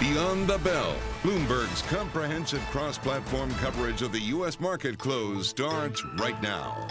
Beyond the Bell, Bloomberg's comprehensive cross-platform coverage of the U.S. market close starts right now.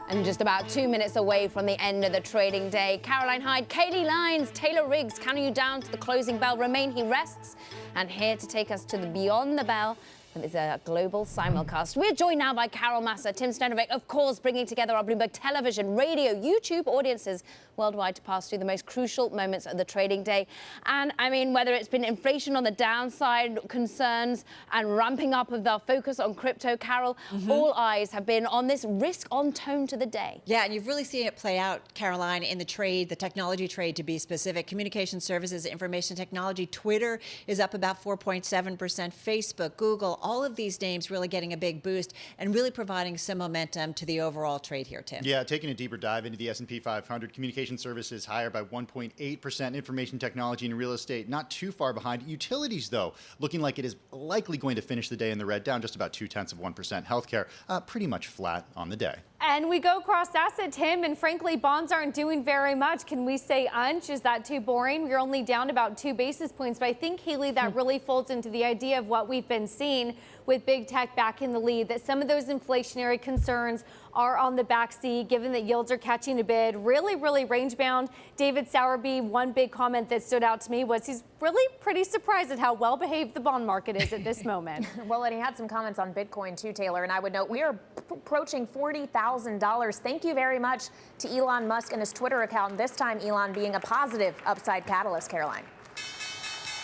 And just about 2 minutes away from the end of the trading day, Caroline Hyde, Kaylee Lines, Taylor Riggs counting you down to the closing bell. Romaine, he rests. And here to take us to the Beyond the Bell is a global simulcast. We're joined now by Carol Massar, Tim Stenovec, of course, bringing together our Bloomberg Television, Radio, YouTube audiences worldwide to pass through the most crucial moments of the trading day. And I mean, whether it's been inflation on the downside, concerns, and ramping up of the focus on crypto, Carol, all eyes have been on this risk-on tone to the day. Yeah, and you've really seen it play out, Caroline, in the trade, the technology trade to be specific. Communication services, information technology, Twitter is up about 4.7%, Facebook, Google, all of these names really getting a big boost and really providing some momentum to the overall trade here, Tim. Yeah, taking a deeper dive into the S&P 500, communication services higher by 1.8%, information technology and real estate not too far behind. Utilities, though, looking like it is likely going to finish the day in the red, down just about 0.2%. Healthcare, pretty much flat on the day. And we go cross-asset, Tim, and frankly, bonds aren't doing very much. Can we say unch? Is that too boring? We're only down about 2 basis points, but I think, Haley, that really folds into the idea of what we've been seeing with big tech back in the lead, that some of those inflationary concerns are on the backseat, given that yields are catching a bid. Really range-bound. David Sowerby, one big comment that stood out to me was he's really pretty surprised at how well-behaved the bond market is at this moment. Well, and he had some comments on Bitcoin, too, Taylor, and I would note we are approaching $40,000. Thank you very much to Elon Musk and his Twitter account, this time Elon being a positive upside catalyst, Caroline.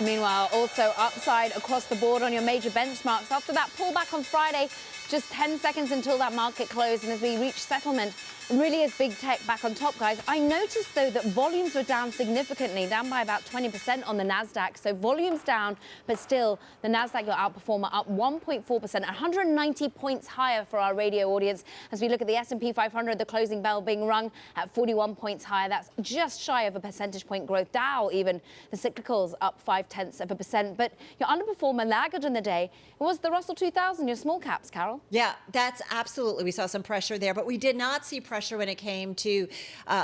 Meanwhile, also upside across the board on your major benchmarks. After that pullback on Friday, just 10 seconds until that market closed, and as we reach settlement, it really is big tech back on top, guys. I noticed, though, that volumes were down significantly, down by about 20% on the NASDAQ. So volumes down, but still, the NASDAQ, your outperformer, up 1.4%, 190 points higher for our radio audience. As we look at the S&P 500, the closing bell being rung at 41 points higher. That's just shy of a percentage point growth. Dow, even, the cyclicals up 0.5%. But your underperformer laggard in the day, it was the Russell 2000, your small caps, Carol. Yeah, that's absolutely. We saw some pressure there, but we did not see pressure when it came to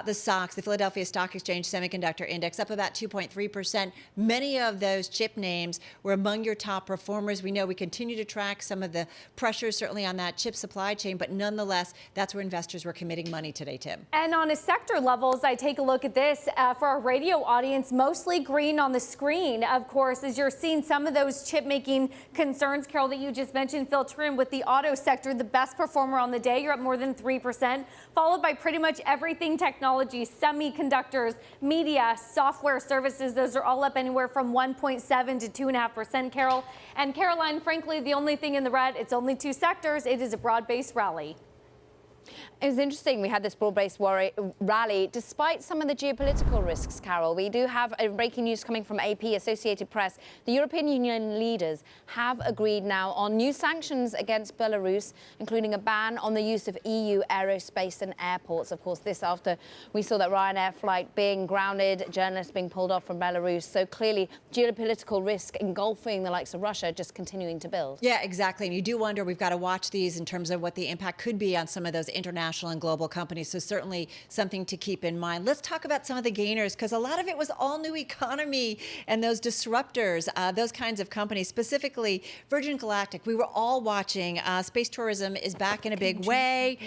the stocks. The Philadelphia Stock Exchange Semiconductor Index up about 2.3%. Many of those chip names were among your top performers. We know we continue to track some of the pressures, certainly on that chip supply chain, but nonetheless, that's where investors were committing money today, Tim. And on a sector level, as I take a look at this, for our radio audience, mostly green on the screen, of course, as you're seeing some of those chip-making concerns, Carol, that you just mentioned, filter in with the auto sector, the best performer on the day. You're up more than 3%, followed by pretty much everything technology, semiconductors, media, software services. Those are all up anywhere from 1.7 to 2.5%, Carol. And Caroline, frankly, the only thing in the red, it's only 2 sectors. It is a broad-based rally. It was interesting. We had this broad-based rally despite some of the geopolitical risks, Carol. We do have a breaking news coming from AP, Associated Press. The European Union leaders have agreed now on new sanctions against Belarus, including a ban on the use of EU aerospace and airports. Of course, this after we saw that Ryanair flight being grounded, journalists being pulled off from Belarus. So clearly, geopolitical risk engulfing the likes of Russia just continuing to build. Yeah, exactly. And you do wonder, we've got to watch these in terms of what the impact could be on some of those international and global companies. So certainly something to keep in mind. Let's talk about some of the gainers, because a lot of it was all new economy and those disruptors, those kinds of companies, specifically Virgin Galactic. We were all watching. Space tourism is back in a big way.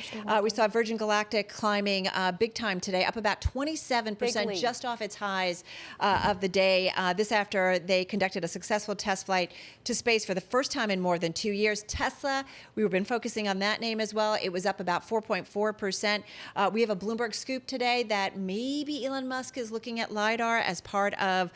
We saw Virgin Galactic climbing big time today, up about 27%, just off its highs of the day. This after they conducted a successful test flight to space for the first time in more than 2 years. Tesla, we've been focusing on that name as well. It was up about 4.4%. We have a Bloomberg scoop today that maybe Elon Musk is looking at LiDAR as part of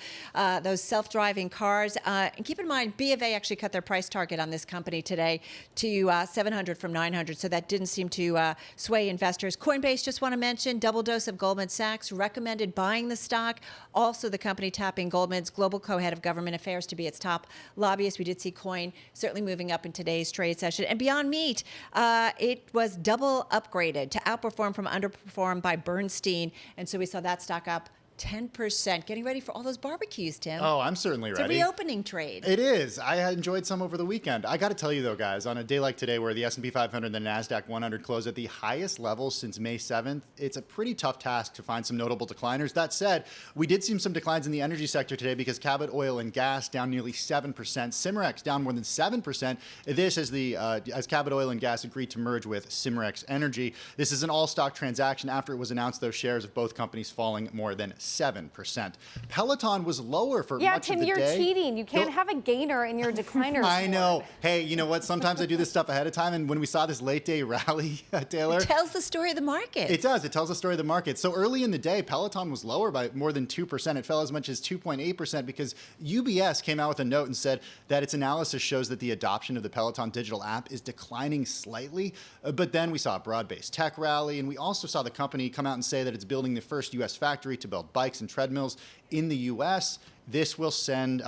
those self-driving cars. And keep in mind, B of A actually cut their price target on this company today to 700 from 900, so that didn't seem to sway investors. Coinbase, just want to mention, double dose of Goldman Sachs recommended buying the stock. Also, the company tapping Goldman's global co-head of government affairs to be its top lobbyist. We did see Coin certainly moving up in today's trade session. And Beyond Meat, it was double upgraded to outperform from underperform by Bernstein. And so we saw that stock up 10%. Getting ready for all those barbecues, Tim. Oh, I'm certainly ready. It's a reopening trade. It is. I enjoyed some over the weekend. I got to tell you, though, guys, on a day like today where the S&P 500 and the NASDAQ 100 close at the highest levels since May 7th, it's a pretty tough task to find some notable decliners. That said, we did see some declines in the energy sector today because Cabot Oil and Gas down nearly 7%. Cimarex down more than 7%. This as Cabot Oil and Gas agreed to merge with Cimarex Energy. This is an all-stock transaction after it was announced those shares of both companies falling more than 7%. Peloton was lower for much Tim, of the you're day. cheating. You can't have a gainer in your decliners. I know. Hey, you know what? Sometimes I do this stuff ahead of time, and when we saw this late day rally, Taylor, It tells the story of the market. it does. It tells the story of the market. So early in the day, Peloton was lower by more than 2%. It fell as much as 2.8% because UBS came out with a note and said that its analysis shows that the adoption of the Peloton digital app is declining slightly. But then we saw a broad-based tech rally, and we also saw the company come out and say that it's building the first U.S. factory to build bikes and treadmills in the U.S. This will send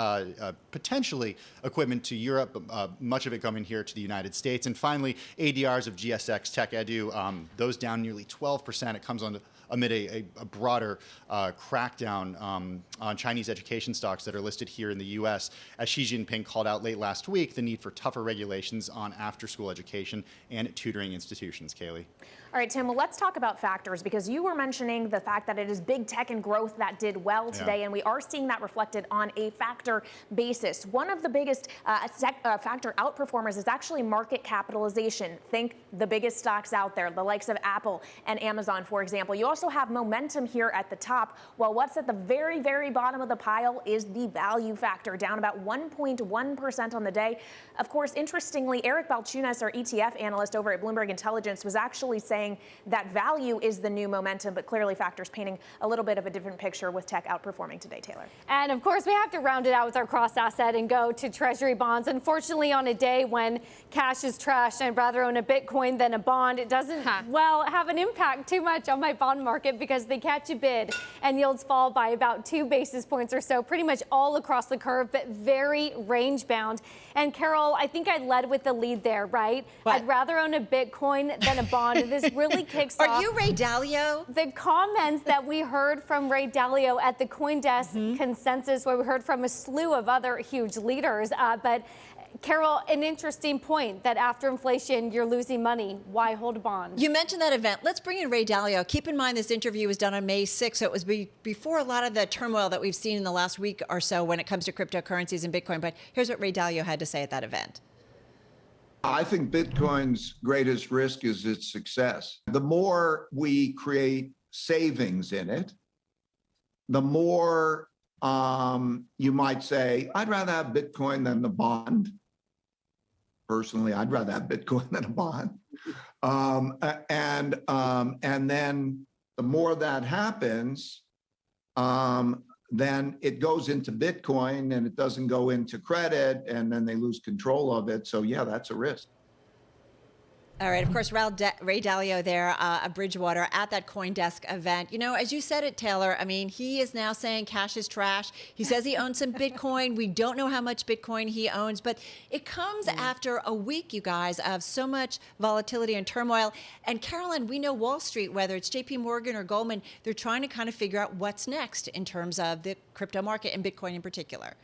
potentially equipment to Europe, much of it coming here to the United States. And finally, ADRs of GSX Tech Edu, those down nearly 12%. It comes amid a broader crackdown on Chinese education stocks that are listed here in the U.S. as Xi Jinping called out late last week the need for tougher regulations on after-school education and tutoring institutions. Kaylee. All right, Tim, well, let's talk about factors because you were mentioning the fact that it is big tech and growth that did well today, and we are seeing that reflected on a factor basis. One of the biggest factor outperformers is actually market capitalization. Think the biggest stocks out there, the likes of Apple and Amazon, for example. You also have momentum here at the top, while what's at the very, very bottom of the pile is the value factor, down about 1.1% on the day. Of course, interestingly, Eric Balchunas, our ETF analyst over at Bloomberg Intelligence, was actually saying that value is the new momentum, but clearly factors painting a little bit of a different picture with tech outperforming today, Taylor. And of course, we have to round it out with our cross asset and go to Treasury bonds. Unfortunately, on a day when cash is trash, I'd rather own a Bitcoin than a bond. It doesn't, have an impact too much on my bond market because they catch a bid and yields fall by about 2 basis points or so, pretty much all across the curve, but very range bound. And Carol, I think I led with the lead there, right? What? I'd rather own a Bitcoin than a bond. And this really kicks off. Are you Ray Dalio? The comments that we heard from Ray Dalio at the CoinDesk consensus, where we heard from a slew of other huge leaders. But Carol, an interesting point that after inflation, you're losing money. Why hold a bond? You mentioned that event. Let's bring in Ray Dalio. Keep in mind this interview was done on May 6th, so it was before a lot of the turmoil that we've seen in the last week or so when it comes to cryptocurrencies and Bitcoin. But here's what Ray Dalio had to say at that event. I think Bitcoin's greatest risk is its success. The more we create savings in it, the more you might say, I'd rather have Bitcoin than the bond. Personally, I'd rather have Bitcoin than a bond. And then the more that happens, then it goes into Bitcoin and it doesn't go into credit, and then they lose control of it. So yeah, that's a risk. All right, of course, Ray Dalio there at Bridgewater at that CoinDesk event. You know, as you said it, Taylor, I mean, he is now saying cash is trash. He says he owns some Bitcoin. We don't know how much Bitcoin he owns, but it comes after a week, you guys, of so much volatility and turmoil. And Caroline, we know Wall Street, whether it's JP Morgan or Goldman, they're trying to kind of figure out what's next in terms of the crypto market and Bitcoin in particular.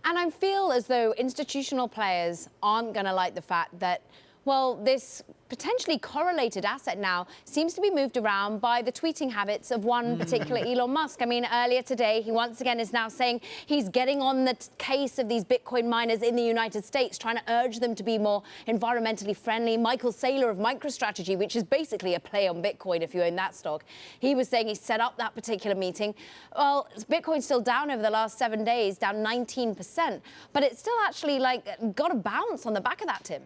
And I feel as though institutional players aren't going to like the fact that, well, this potentially correlated asset now seems to be moved around by the tweeting habits of one particular Elon Musk. I mean, earlier today, he once again is now saying he's getting on the case of these Bitcoin miners in the United States, trying to urge them to be more environmentally friendly. Michael Saylor of MicroStrategy, which is basically a play on Bitcoin if you own that stock, he was saying he set up that particular meeting. Well, Bitcoin's still down over the last 7 days, down 19%, but it's still actually got a bounce on the back of that, Tim.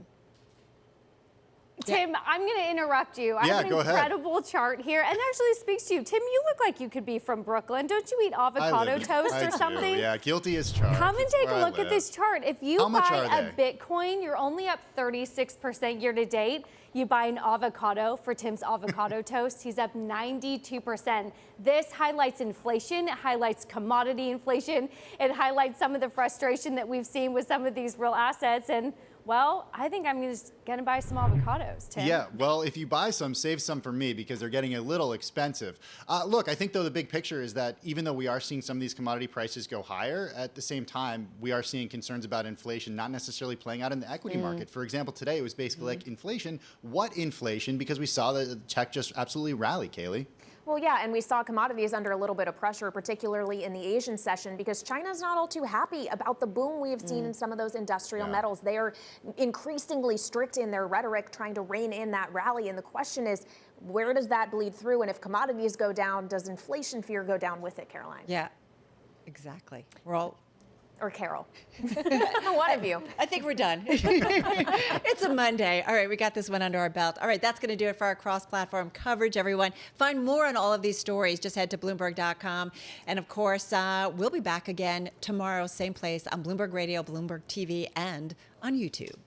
Tim, I'm going to interrupt you. I Yeah, have an go ahead. incredible chart here, and actually speaks to you. Tim, you look like you could be from Brooklyn. Don't you eat avocado toast or something? Yeah, guilty as charged. Come and That's take a where I look at live. this chart. If you How much buy are a Bitcoin, you're only up 36% year to date. You buy an avocado for Tim's avocado toast, he's up 92%. This highlights inflation, it highlights commodity inflation, it highlights some of the frustration that we've seen with some of these real assets. And Well, I think I'm just going to buy some avocados, Tim. Yeah, well, if you buy some, save some for me because they're getting a little expensive. Look, I think, though, the big picture is that even though we are seeing some of these commodity prices go higher, at the same time, we are seeing concerns about inflation not necessarily playing out in the equity market. For example, today it was basically like inflation. What inflation? Because we saw the tech just absolutely rally, Kaylee. Well, yeah, and we saw commodities under a little bit of pressure, particularly in the Asian session, because China's not all too happy about the boom we have seen in some of those industrial metals. They are increasingly strict in their rhetoric, trying to rein in that rally. And the question is, where does that bleed through? And if commodities go down, does inflation fear go down with it, Caroline? Yeah, exactly. We're all... Or Carol. One of you. I think we're done. It's a Monday. All right, we got this one under our belt. All right, that's going to do it for our cross-platform coverage, everyone. Find more on all of these stories. Just head to Bloomberg.com. And, of course, we'll be back again tomorrow, same place on Bloomberg Radio, Bloomberg TV, and on YouTube.